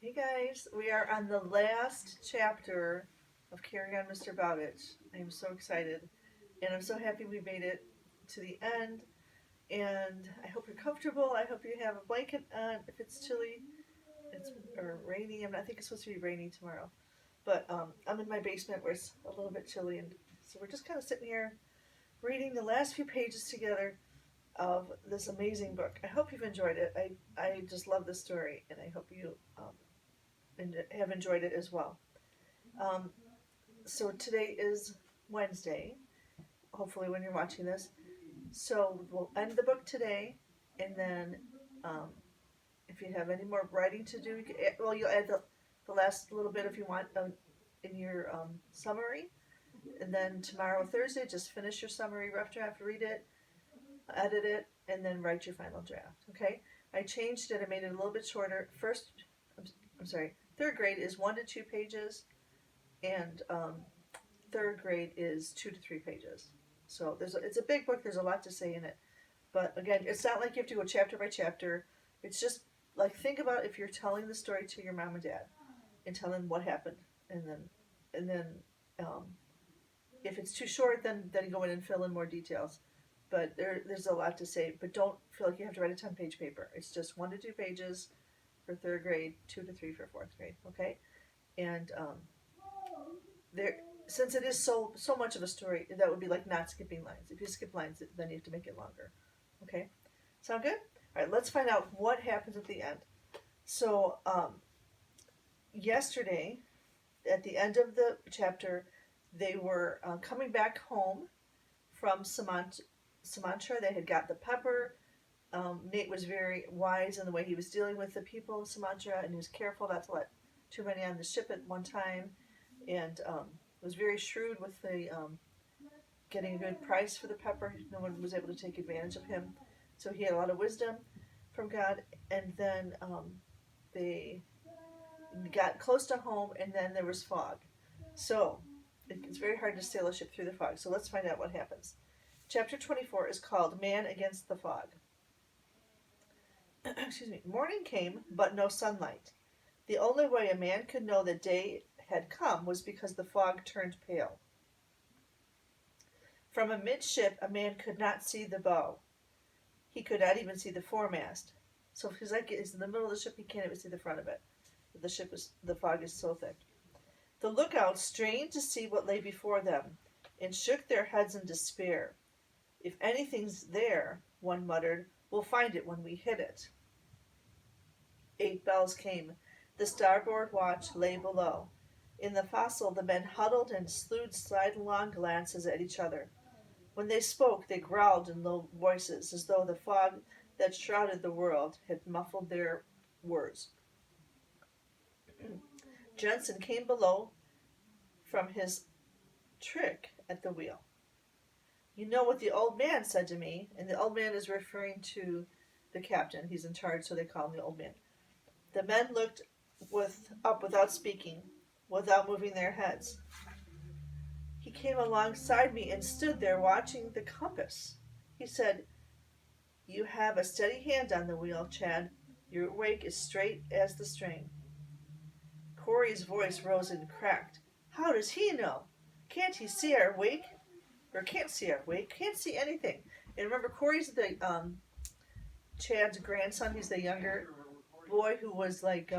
Hey guys, we are on the last chapter of Carry On Mr. Bowditch. I am so excited and I'm so happy we made it to the end. And I hope you're comfortable. I hope you have a blanket on. If it's chilly, it's or rainy. I think it's supposed to be rainy tomorrow. But I'm in my basement where it's a little bit chilly, and so we're just kind of sitting here reading the last few pages together of this amazing book. I hope you've enjoyed it. I just love this story, and I hope you have enjoyed it as well. Um, so today is Wednesday, hopefully, when you're watching this. So we'll end the book today, and then um, if you have any more writing to do, you'll add the last little bit if you want in your summary. And then tomorrow, Thursday, just finish your summary rough draft, read it, edit it, and then write your final draft. Okay? I changed it. I made it a little bit shorter. I'm sorry. Third grade is 1 to 2 pages, and third grade is 2 to 3 pages. So it's a big book. There's a lot to say in it. But again, it's not like you have to go chapter by chapter. It's just like think about if you're telling the story to your mom and dad, and tell them what happened, and then um, if it's too short, then go in and fill in more details. But there's a lot to say. But don't feel like you have to write a 10-page paper. It's just 1 to 2 pages for third grade, 2 to 3 for fourth grade. Okay, and there since it is so much of a story, that would be like not skipping lines. If you skip lines, then you have to make it longer. Okay, sound good? All right, let's find out what happens at the end. So yesterday, at the end of the chapter, they were coming back home from Sumatra. They had got the pepper. Nate was very wise in the way he was dealing with the people of Sumatra, and he was careful not to let too many on the ship at one time, and was very shrewd with the getting a good price for the pepper. No one was able to take advantage of him, so he had a lot of wisdom from God. And then they got close to home, and then there was fog. So it's very hard to sail a ship through the fog. So let's find out what happens. Chapter 24 is called Man Against the Fog. Excuse me. Morning came, but no sunlight. The only way a man could know that day had come was because the fog turned pale. From amidship, a man could not see the bow. He could not even see the foremast. So if he's in the middle of the ship, he can't even see the front of it. The fog is so thick. The lookouts strained to see what lay before them, and shook their heads in despair. If anything's there, one muttered, we'll find it when we hit it. 8 bells came. The starboard watch lay below. In the forecastle, the men huddled and slewed sidelong glances at each other. When they spoke, they growled in low voices, as though the fog that shrouded the world had muffled their words. Jensen came below from his trick at the wheel. You know what the old man said to me, and the old man is referring to the captain. He's in charge, so they call him the old man. The men looked up without speaking, without moving their heads. He came alongside me and stood there watching the compass. He said, you have a steady hand on the wheel, Chad. Your wake is straight as the string. Corey's voice rose and cracked. How does he know? Can't he see our wake? Or can't see our wake? Can't see anything. And remember, Corey's the Chad's grandson. He's the younger boy who was like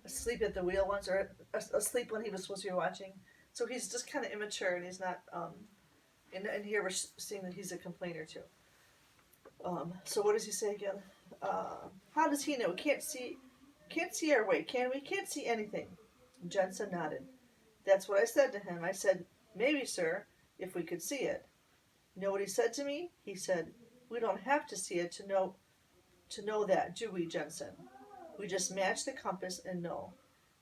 asleep at the wheel once, or asleep when he was supposed to be watching. So he's just kind of immature, and he's not. And here we're seeing that he's a complainer too. So what does he say again? How does he know? Can't see our way, can we? Can't see anything. Jensen nodded. That's what I said to him. I said, maybe, sir, if we could see it. You know what he said to me? He said, we don't have to see it to know that, do we, Jensen? We just match the compass and know.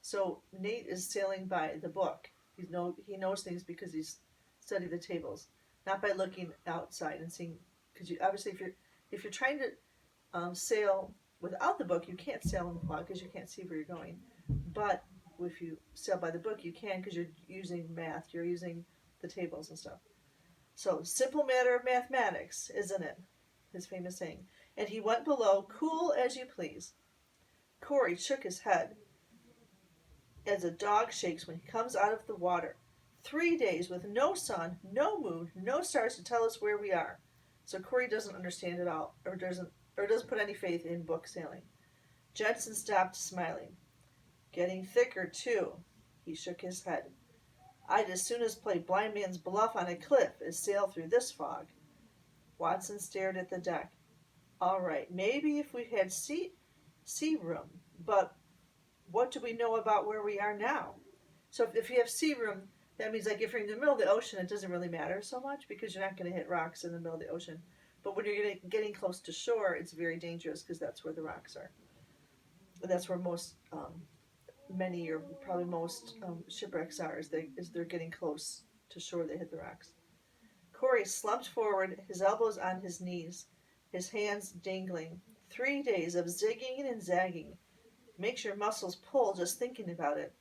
So Nate is sailing by the book. He knows things because he's studied the tables, not by looking outside and seeing. Because obviously, if you're trying to sail without the book, you can't sail in the fog because you can't see where you're going. But if you sail by the book, you can because you're using math. You're using the tables and stuff. So, simple matter of mathematics, isn't it? His famous saying. And he went below, cool as you please. Corey shook his head as a dog shakes when he comes out of the water. 3 days with no sun, no moon, no stars to tell us where we are. So Corey doesn't understand it all, or doesn't put any faith in book sailing. Jensen stopped smiling. Getting thicker, too. He shook his head. I'd as soon as play blind man's bluff on a cliff as sail through this fog. Watson stared at the deck. All right, maybe if we had sea room, but what do we know about where we are now? So if you have sea room, that means like if you're in the middle of the ocean, it doesn't really matter so much because you're not going to hit rocks in the middle of the ocean. But when you're getting close to shore, it's very dangerous because that's where the rocks are. That's where most, many or probably most shipwrecks are, as they're getting close to shore, they hit the rocks. Corey slumped forward, his elbows on his knees, his hands dangling. 3 days of zigging and zagging. Makes your muscles pull just thinking about it.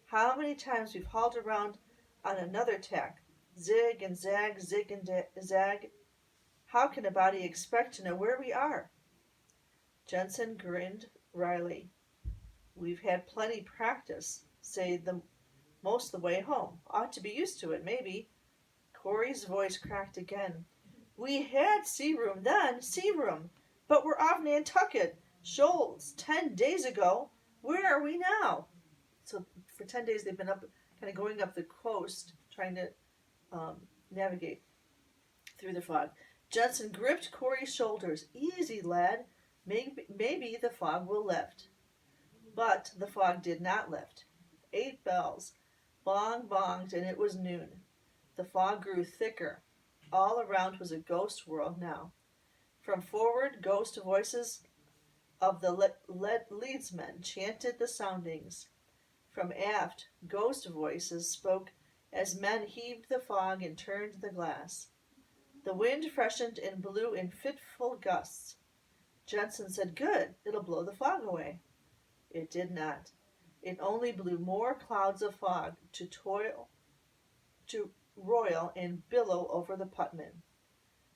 How many times we've hauled around on another tack. Zig and zag, zig and zag. How can a body expect to know where we are? Jensen grinned wryly. We've had plenty practice, say most of the way home. Ought to be used to it, maybe. Corey's voice cracked again. We had sea room then, sea room. But we're off Nantucket, Shoals, 10 days ago. Where are we now? So for 10 days they've been up, kind of going up the coast, trying to navigate through the fog. Jensen gripped Corey's shoulders. Easy, lad. Maybe the fog will lift. But the fog did not lift. 8 bells. Bonged, and it was noon. The fog grew thicker. All around was a ghost world now. From forward, ghost voices of the leadsmen chanted the soundings. From aft, ghost voices spoke as men heaved the fog and turned the glass. The wind freshened and blew in fitful gusts. Jensen said, Good, it'll blow the fog away. It did not. It only blew more clouds of fog to roil and billow over the Putnam.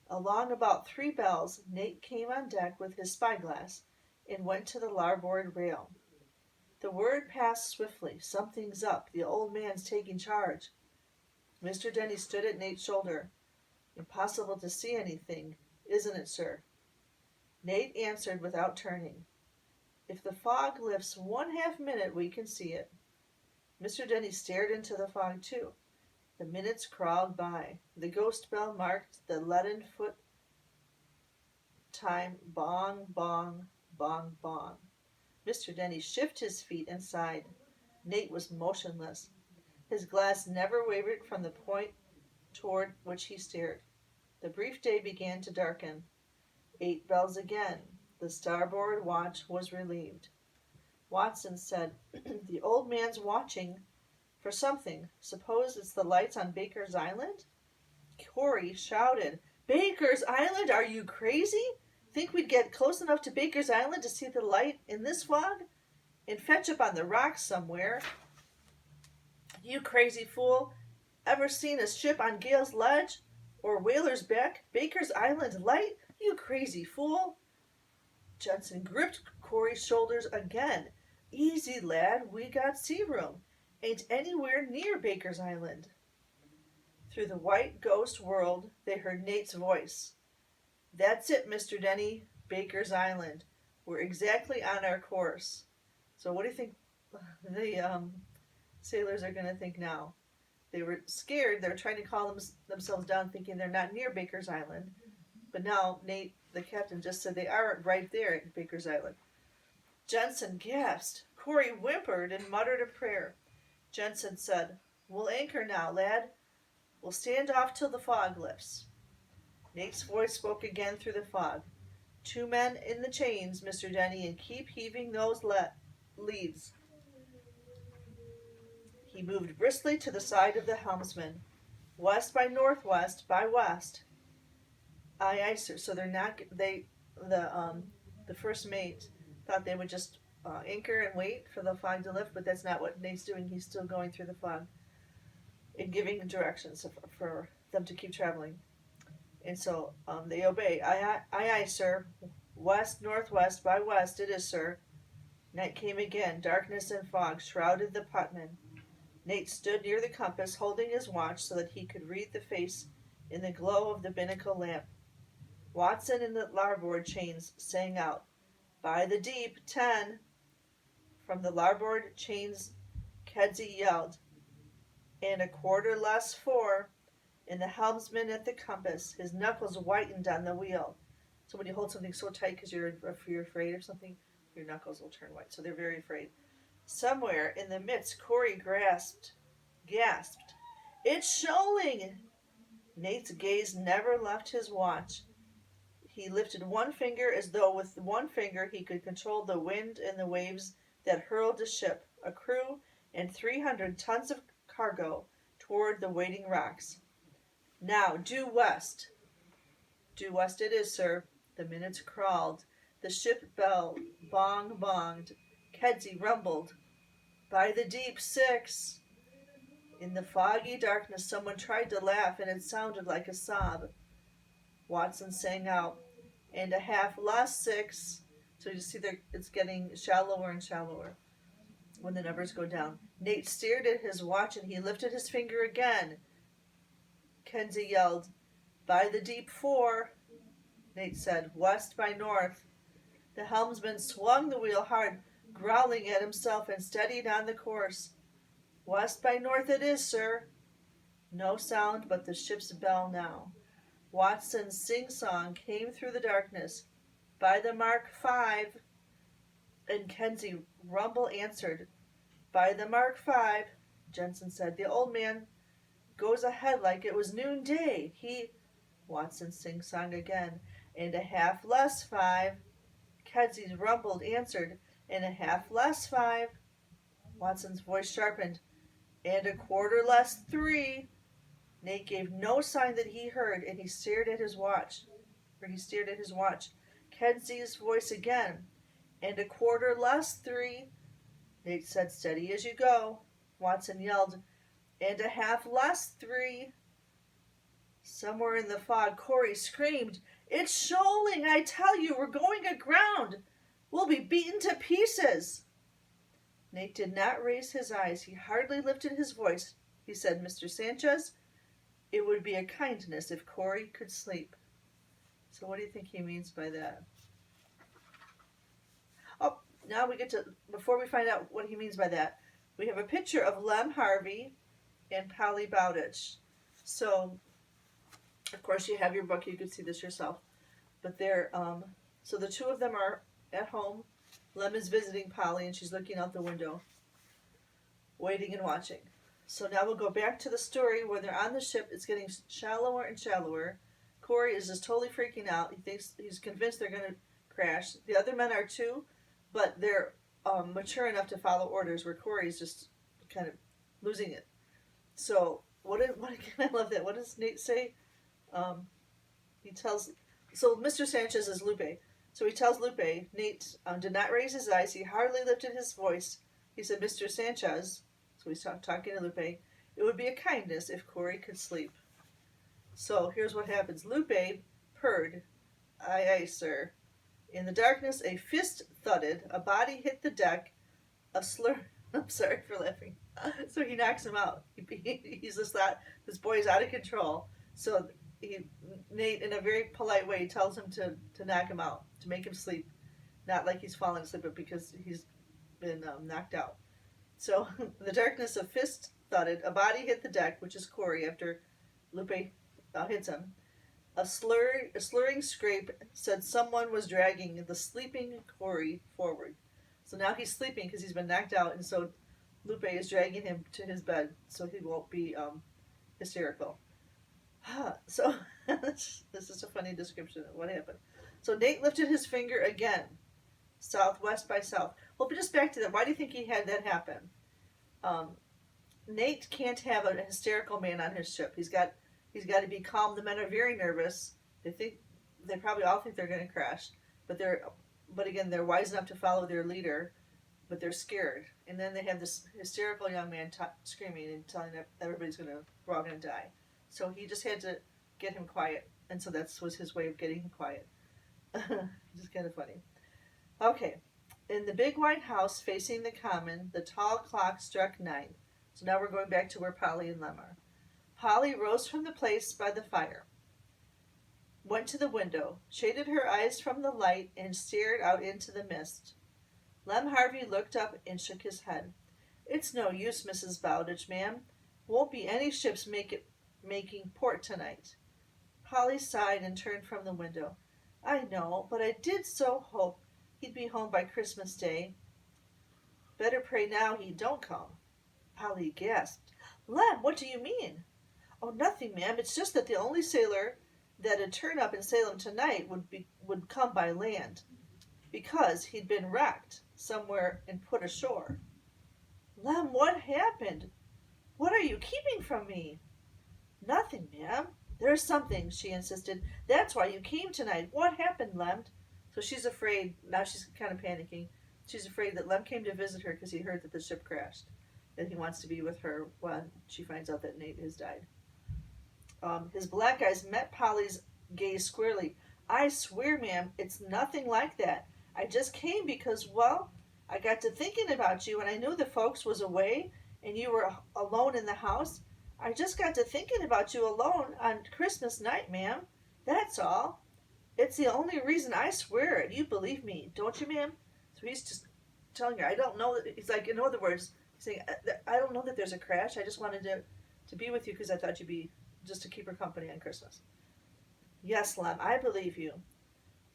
Along about 3 bells, Nate came on deck with his spyglass and went to the larboard rail. The word passed swiftly. Something's up. The old man's taking charge. Mr. Denny stood at Nate's shoulder. Impossible to see anything, isn't it, sir? Nate answered without turning. If the fog lifts 1/2 minute, we can see it. Mr. Denny stared into the fog, too. The minutes crawled by. The ghost bell marked the leaden foot time. Bong, bong, bong, bong. Mr. Denny shifted his feet and sighed. Nate was motionless. His glass never wavered from the point toward which he stared. The brief day began to darken. 8 bells again. The starboard watch was relieved. Watson said, The old man's watching for something. Suppose it's the lights on Baker's Island? Corey shouted, Baker's Island? Are you crazy? Think we'd get close enough to Baker's Island to see the light in this fog? And fetch up on the rocks somewhere? You crazy fool. Ever seen a ship on Gale's Ledge? Or Whaler's Beck? Baker's Island light? You crazy fool. Jensen gripped Corey's shoulders again. Easy, lad. We got sea room. Ain't anywhere near Baker's Island. Through the white ghost world, they heard Nate's voice. That's it, Mr. Denny. Baker's Island. We're exactly on our course. So what do you think the sailors are going to think now? They were scared. They were trying to calm themselves down, thinking they're not near Baker's Island. But now Nate, the captain, just said they are right there at Baker's Island. Jensen gasped. Corey whimpered and muttered a prayer. Jensen said, We'll anchor now, lad. We'll stand off till the fog lifts. Nate's voice spoke again through the fog. 2 men in the chains, Mr. Denny, and keep heaving those leads. He moved briskly to the side of the helmsman. West by northwest by west. Aye, sir. So they're not. The first mate thought they would just anchor and wait for the fog to lift, but that's not what Nate's doing. He's still going through the fog and giving directions for them to keep traveling. And so they obey. Aye, sir. West, northwest by west it is, sir. Night came again. Darkness and fog shrouded the putman. Nate stood near the compass, holding his watch so that he could read the face in the glow of the binnacle lamp. Watson in the larboard chains sang out, "By the deep, 10." From the larboard chains, Kedzie yelled, "And a quarter less 4." And the helmsman at the compass, his knuckles whitened on the wheel. So when you hold something so tight because you're afraid of something, your knuckles will turn white. So they're very afraid. Somewhere in the midst, Corey gasped, "It's shoaling!" Nate's gaze never left his watch. He lifted one finger as though with one finger he could control the wind and the waves that hurled the ship, a crew, and 300 tons of cargo toward the waiting rocks. "Now, due west." "Due west it is, sir." The minutes crawled. The ship bell bonged. Kedzie rumbled, "By the deep, 6." In the foggy darkness, someone tried to laugh, and it sounded like a sob. Watson sang out, "And a half less, 6." So you see it's getting shallower and shallower when the numbers go down. Nate stared at his watch, and he lifted his finger again. Kedzie yelled, "By the deep, 4." Nate said, "West by north." The helmsman swung the wheel hard, growling at himself, and steadied on the course. "West by north it is, sir." No sound but the ship's bell now. Watson's sing-song came through the darkness. "By the mark, 5." And Kedzie rumble answered, "By the mark, 5." Jensen said, "The old man goes ahead like it was noonday. He—" Watson sing-song again. "And a half less, 5." Kedzie rumbled answered, "And a half less, 5." Watson's voice sharpened, "And a quarter less, 3." Nate gave no sign that he heard, and he stared at his watch. Kedzie's voice again, "And a quarter less, 3." Nate said, "Steady as you go." Watson yelled, "And a half less, 3." Somewhere in the fog, Corey screamed, "It's shoaling! I tell you, we're going aground! We'll be beaten to pieces!" Nate did not raise his eyes. He hardly lifted his voice. He said, "Mr. Sanchez, it would be a kindness if Corey could sleep." So what do you think he means by that? Oh, now we get to, before we find out what he means by that, we have a picture of Lem Harvey and Polly Bowditch. So, of course, you have your book. You can see this yourself. But they're, so the two of them are at home. Lem is visiting Polly, and she's looking out the window, waiting and watching. So now we'll go back to the story where they're on the ship. It's getting shallower and shallower. Corey is just totally freaking out. He's convinced they're going to crash. The other men are too, but they're mature enough to follow orders, where Corey's just kind of losing it. So what again? I love that. What does Nate say? He tells. So Mr. Sanchez is Lupe. So he tells Lupe, Nate did not raise his eyes. He hardly lifted his voice. He said, "Mr. Sanchez," so he's talking to Lupe, "it would be a kindness if Corey could sleep." So here's what happens. Lupe purred, "Aye, aye, sir." In the darkness, a fist thudded. A body hit the deck. A slur... I'm sorry for laughing. So he knocks him out. He's just that this boy is out of control. So Nate, in a very polite way, tells him to knock him out, to make him sleep. Not like he's falling asleep, but because he's been knocked out. So the darkness, a fist thudded. A body hit the deck, which is Corey, after Lupe hits him. A slurring scrape said someone was dragging the sleeping Corey forward. So now he's sleeping because he's been knocked out, and so Lupe is dragging him to his bed so he won't be hysterical. So this is a funny description of what happened. So Nate lifted his finger again, southwest by south. Well, but just back to that. Why do you think he had that happen? Nate can't have a hysterical man on his ship. He's got to be calm. The men are very nervous. They probably all think they're going to crash, but again, they're wise enough to follow their leader, but they're scared. And then they have this hysterical young man screaming and telling them we're all going to die. So he just had to get him quiet, and so that was his way of getting him quiet. Just kind of funny. Okay, In the big white house facing the common, the tall clock struck 9. So now we're going back to where Polly and Lem are. Polly rose from the place by the fire, went to the window, shaded her eyes from the light, and stared out into the mist. Lem Harvey looked up and shook his head. It's no use, Mrs. Bowditch, ma'am. Won't be any ships making port tonight. Polly sighed and turned from the window. I know, but I did so hope he'd be home by Christmas Day. Better pray now he don't come. Polly gasped. Lem, what do you mean? Oh, nothing, ma'am. It's just that the only sailor that'd turn up in Salem tonight would come by land, because he'd been wrecked somewhere and put ashore. Lem, what happened? What are you keeping from me? Nothing, ma'am. There's something, she insisted. That's why you came tonight. What happened, Lem? So she's afraid. Now she's kind of panicking. She's afraid that Lem came to visit her because he heard that the ship crashed. And he wants to be with her when she finds out that Nate has died. His black eyes met Polly's gaze squarely. I swear, ma'am, it's nothing like that. I just came because, well, I got to thinking about you and I knew the folks was away and you were alone in the house. I just got to thinking about you alone on Christmas night, ma'am. That's all. It's the only reason, I swear it. You believe me, don't you, ma'am? So he's just telling her, I don't know. He's like, in other words, he's saying, I don't know that there's a crash. I just wanted to be with you because I thought you'd be, just to keep her company on Christmas. Yes, Lem, I believe you.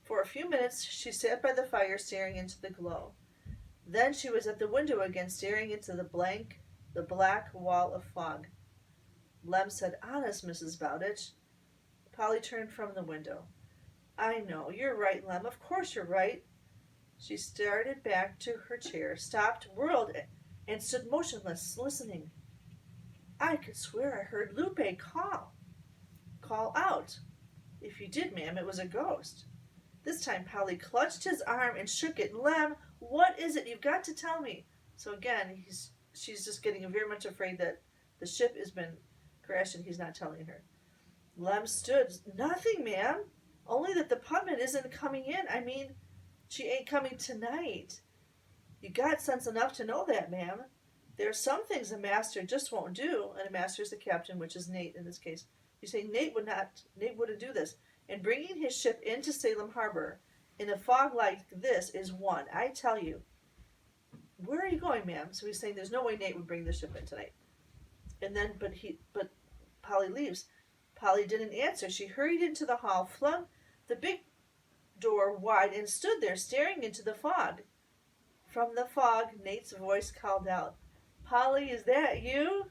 For a few minutes, she sat by the fire staring into the glow. Then she was at the window again, staring into the black wall of fog. Lem said, Honest, Mrs. Bowditch. Polly turned from the window. I know, you're right, Lem. Of course you're right. She started back to her chair, stopped, whirled, and stood motionless, listening. I could swear I heard Lupe call out. If you did, ma'am, it was a ghost. This time Polly clutched his arm and shook it. Lem, what is it? You've got to tell me. So again, she's just getting very much afraid that the ship has been crashed and he's not telling her. Lem stood. Nothing, ma'am. Only that the putman isn't coming in. I mean, she ain't coming tonight. You got sense enough to know that, ma'am. There are some things a master just won't do, and a master's the captain, which is Nate in this case. You say Nate wouldn't do this. And bringing his ship into Salem Harbor in a fog like this is one. I tell you. Where are you going, ma'am? So he's saying there's no way Nate would bring the ship in tonight. And then, but Polly leaves. Polly didn't answer. She hurried into the hall, flung the big door wide, and stood there staring into the fog. From the fog, Nate's voice called out, Polly, is that you?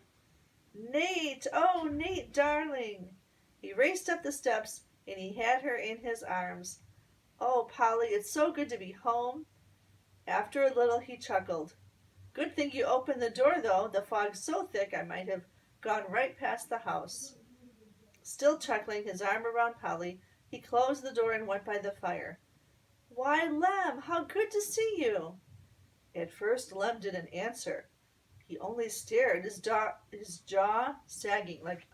Nate! Oh, Nate, darling! He raced up the steps, and he had her in his arms. Oh, Polly, it's so good to be home. After a little, he chuckled. Good thing you opened the door, though. The fog's so thick I might have gone right past the house. Still chuckling, his arm around Polly, he closed the door and went by the fire. Why, Lem, how good to see you! At first, Lem didn't answer. He only stared, his jaw sagging, like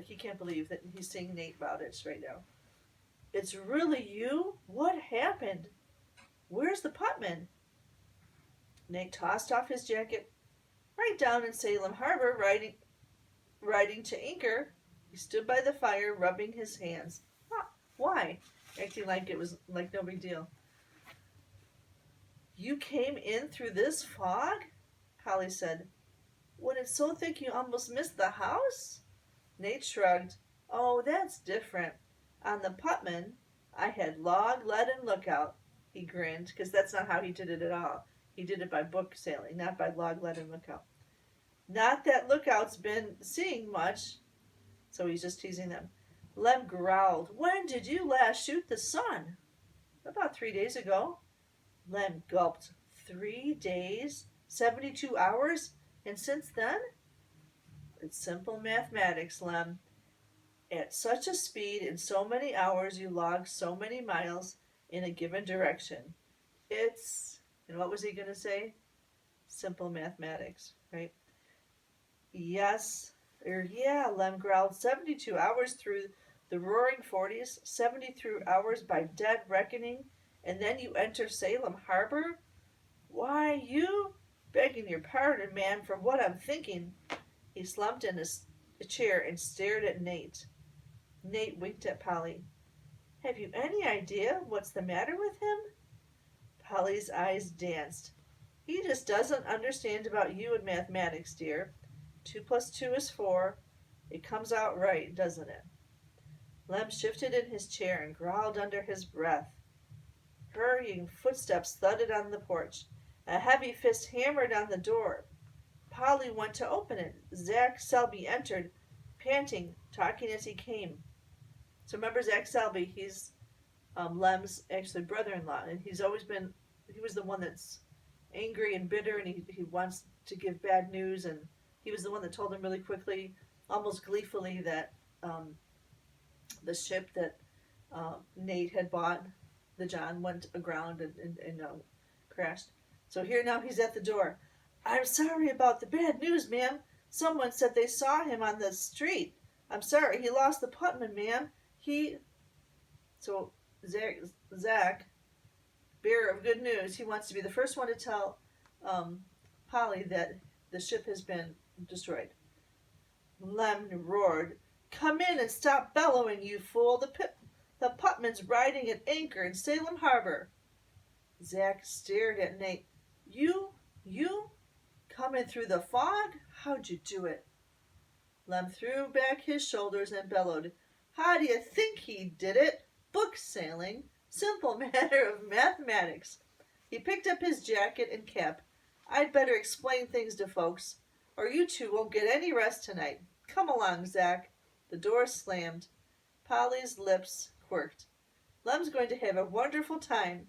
he can't believe that he's seeing Nate Bowditch right now. It's really you? What happened? Where's the putman? Nate tossed off his jacket. Right down in Salem Harbor, riding to anchor. He stood by the fire, rubbing his hands. Why? Acting like it was like no big deal. You came in through this fog? Polly said. When it's so thick you almost missed the house? Nate shrugged. Oh, that's different. On the putman, I had log, lead, and lookout. He grinned, because that's not how he did it at all. He did it by book sailing, not by log, lead, and lookout. Not that Lookout's been seeing much. So he's just teasing them. Lem growled. When did you last shoot the sun? About 3 days ago. Lem gulped. 3 days? 72 hours? And since then? It's simple mathematics, Lem. At such a speed, in so many hours, you log so many miles in a given direction. It's, and what was he going to say? Simple mathematics, right? Yes, yeah, Lem growled. 72 hours through the roaring 40s, 73 hours by dead reckoning, and then you enter Salem Harbor? Why, you? Begging your pardon, ma'am, for what I'm thinking. He slumped in his chair and stared at Nate. Nate winked at Polly. Have you any idea what's the matter with him? Polly's eyes danced. He just doesn't understand about you and mathematics, dear. 2 plus 2 is 4. It comes out right, doesn't it? Lem shifted in his chair and growled under his breath. Hurrying footsteps thudded on the porch. A heavy fist hammered on the door. Polly went to open it. Zach Selby entered, panting, talking as he came. So remember Zach Selby, he's Lem's actually brother-in-law, and he was the one that's angry and bitter, and he wants to give bad news, and he was the one that told him really quickly, almost gleefully, that the ship that Nate had bought, the John, went aground and crashed. So here now he's at the door. I'm sorry about the bad news, ma'am. Someone said they saw him on the street. I'm sorry, he lost the Putman, ma'am. So Zach, bearer of good news, he wants to be the first one to tell Polly that the ship has been destroyed. Lem roared, Come in and stop bellowing, you fool. The Putman's riding at anchor in Salem Harbor. Zach stared at Nate. You? Coming through the fog? How'd you do it? Lem threw back his shoulders and bellowed, How do you think he did it? Book sailing. Simple matter of mathematics. He picked up his jacket and cap. I'd better explain things to folks, or you two won't get any rest tonight. Come along, Zach. The door slammed. Polly's lips quirked. Lem's going to have a wonderful time.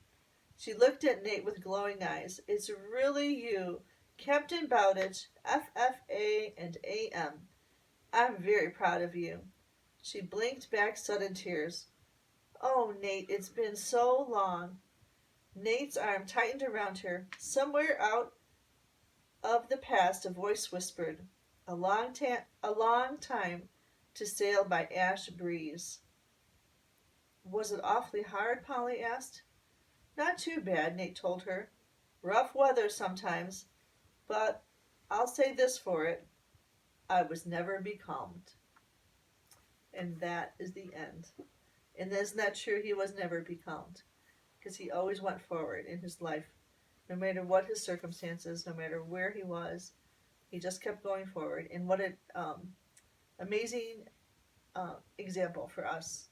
She looked at Nate with glowing eyes. It's really you, Captain Bowditch, FFA and AM. I'm very proud of you. She blinked back sudden tears. Oh, Nate, it's been so long. Nate's arm tightened around her. Somewhere out of the past a voice whispered, a long time to sail by ash breeze. Was it awfully hard? Polly asked. Not too bad, Nate told her. Rough weather sometimes, but I'll say this for it. I was never becalmed. And that is the end. And isn't that true? He was never becalmed, because he always went forward in his life. No matter what his circumstances, no matter where he was, he just kept going forward. And what an amazing example for us.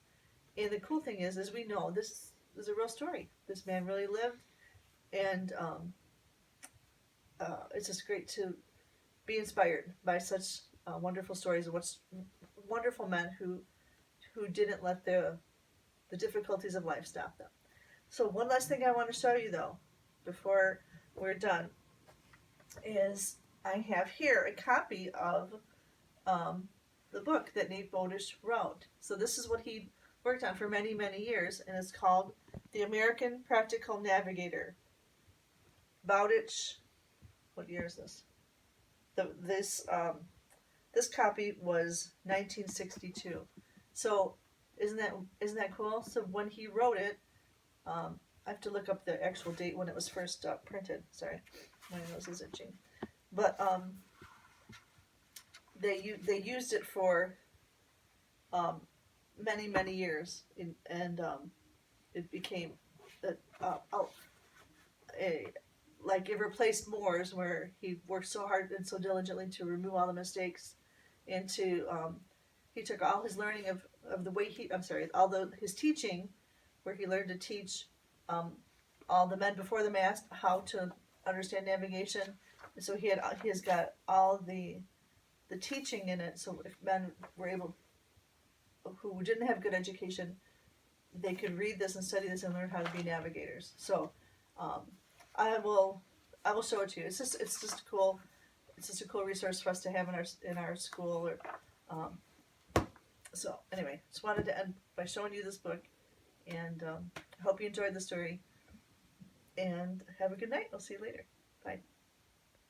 And the cool thing is we know this is a real story. This man really lived, and it's just great to be inspired by such wonderful stories of what's wonderful men who didn't let the difficulties of life stop them. So one last thing I want to show you, though, before we're done, is I have here a copy of the book that Nate Bowditch wrote. So this is what he worked on for many, many years, and it's called The American Practical Navigator. Bowditch, what year is this? This copy was 1962. So isn't that cool? So when he wrote it, I have to look up the actual date when it was first printed. Sorry, my nose is itching. But they used it for many, many years, and it became like it replaced Moore's, where he worked so hard and so diligently to remove all the mistakes, and to he took all his learning of the way his teaching, where he learned to teach all the men before the mast how to understand navigation. So he has got all the teaching in it. So if men were able, who didn't have good education, they could read this and study this and learn how to be navigators. So I will show it to you. It's just a cool resource for us to have in our school. So anyway, just wanted to end by showing you this book, and I hope you enjoyed the story. And have a good night. I'll see you later. Bye.